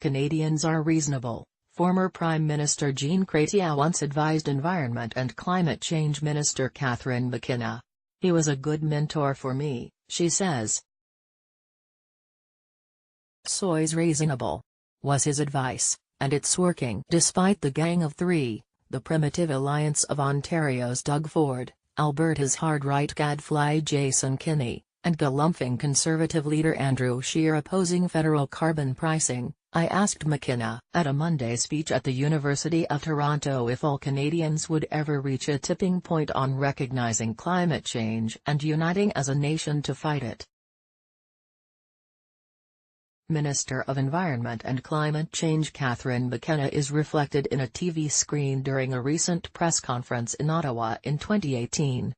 Canadians are reasonable, former Prime Minister Jean Chretien once advised Environment and Climate Change Minister Catherine McKenna. "He was a good mentor for me," she says. "Soy's reasonable," was his advice, and it's working. Despite the Gang of Three, the Primitive Alliance of Ontario's Doug Ford, Alberta's hard-right gadfly Jason Kenney, and galumphing Conservative leader Andrew Scheer opposing federal carbon pricing, I asked McKenna at a Monday speech at the University of Toronto if all Canadians would ever reach a tipping point on recognizing climate change and uniting as a nation to fight it. Minister of Environment and Climate Change Catherine McKenna is reflected in a TV screen during a recent press conference in Ottawa in 2018.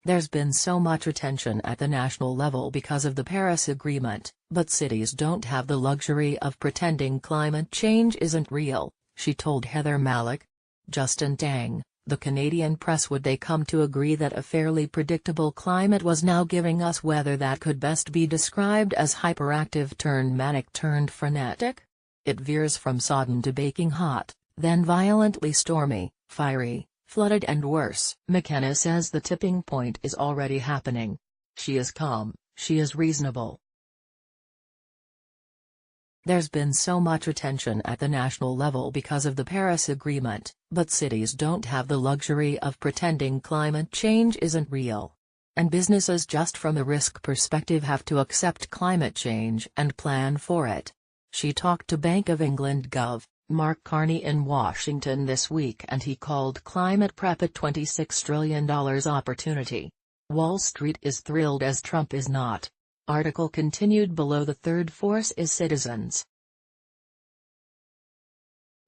"There's been so much attention at the national level because of the Paris Agreement, but cities don't have the luxury of pretending climate change isn't real," she told Heather Malik. Justin Tang, the Canadian press would they come to agree that a fairly predictable climate was now giving us weather that could best be described as hyperactive turned manic turned frenetic? It veers from sodden to baking hot, then violently stormy, fiery, flooded and worse. McKenna says the tipping point is already happening. She is calm, she is reasonable. "There's been so much attention at the national level because of the Paris Agreement, but cities don't have the luxury of pretending climate change isn't real. And businesses just from a risk perspective have to accept climate change and plan for it." She talked to Bank of England Gov. Mark Carney in Washington this week and he called climate prep a $26 trillion opportunity. Wall Street is thrilled as Trump is not. Article continued below. The third force is citizens.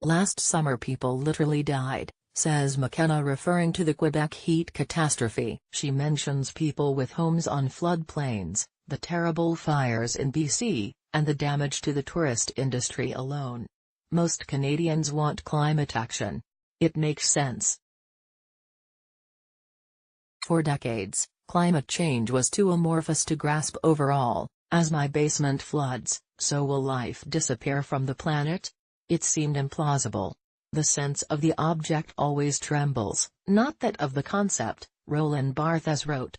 "Last summer people literally died," says McKenna referring to the Quebec heat catastrophe. She mentions people with homes on floodplains, the terrible fires in BC, and the damage to the tourist industry alone. "Most Canadians want climate action. It makes sense. For decades, climate change was too amorphous to grasp overall. As my basement floods, so will life disappear from the planet?" It seemed implausible. "The sense of the object always trembles, not that of the concept," Roland Barthes wrote.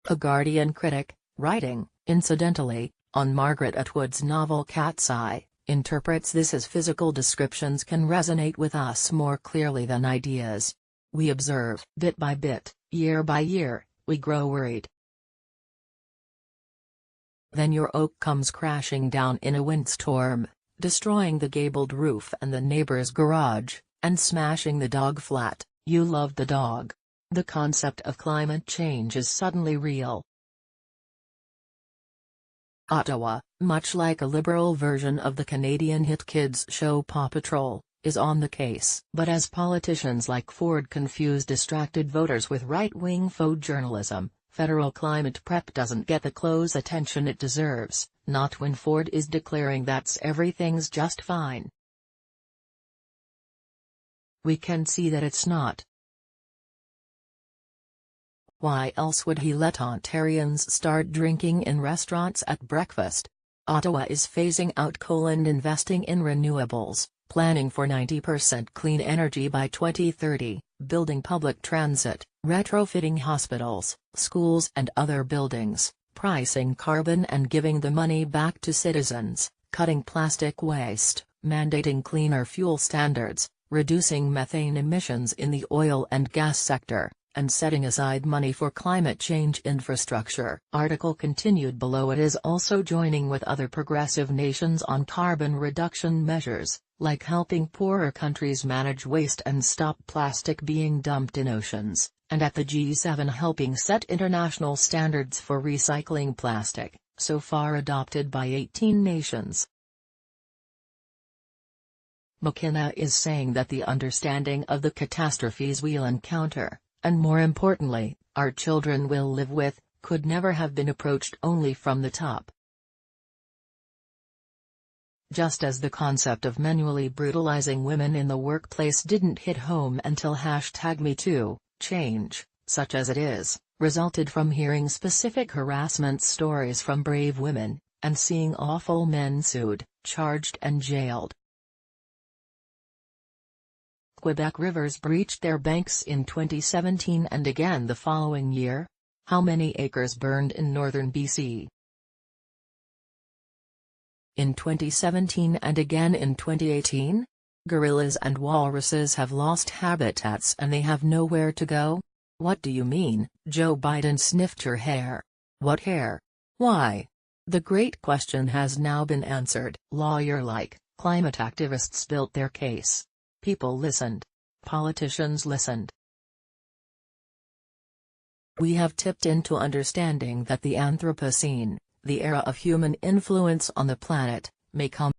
A Guardian critic, writing, incidentally, on Margaret Atwood's novel Cat's Eye, interprets this as physical descriptions can resonate with us more clearly than ideas. "We observe, bit by bit, year by year, we grow worried. Then your oak comes crashing down in a windstorm, destroying the gabled roof and the neighbor's garage, and smashing the dog flat. You loved the dog. The concept of climate change is suddenly real." Ottawa, much like a liberal version of the Canadian hit kids show Paw Patrol, is on the case. But as politicians like Ford confuse distracted voters with right-wing faux journalism, federal climate prep doesn't get the close attention it deserves, not when Ford is declaring that everything's just fine. We can see that it's not. Why else would he let Ontarians start drinking in restaurants at breakfast? Ottawa is phasing out coal and investing in renewables, planning for 90% clean energy by 2030, building public transit, retrofitting hospitals, schools and other buildings, pricing carbon and giving the money back to citizens, cutting plastic waste, mandating cleaner fuel standards, reducing methane emissions in the oil and gas sector, and setting aside money for climate change infrastructure. Article continued below. It is also joining with other progressive nations on carbon reduction measures, like helping poorer countries manage waste and stop plastic being dumped in oceans, and at the G7 helping set international standards for recycling plastic, so far adopted by 18 nations. McKenna is saying that the understanding of the catastrophes we'll encounter, and more importantly, our children will live with, could never have been approached only from the top. Just as the concept of manually brutalizing women in the workplace didn't hit home until #MeToo, change, such as it is, resulted from hearing specific harassment stories from brave women, and seeing awful men sued, charged and jailed. Quebec rivers breached their banks in 2017 and again the following year. How many acres burned in northern BC? In 2017 and again in 2018? Gorillas and walruses have lost habitats and they have nowhere to go? What do you mean? Joe Biden sniffed your hair. What hair? Why? The great question has now been answered. Lawyer-like, climate activists built their case. People listened. Politicians listened. We have tipped into understanding that the Anthropocene, the era of human influence on the planet, may come.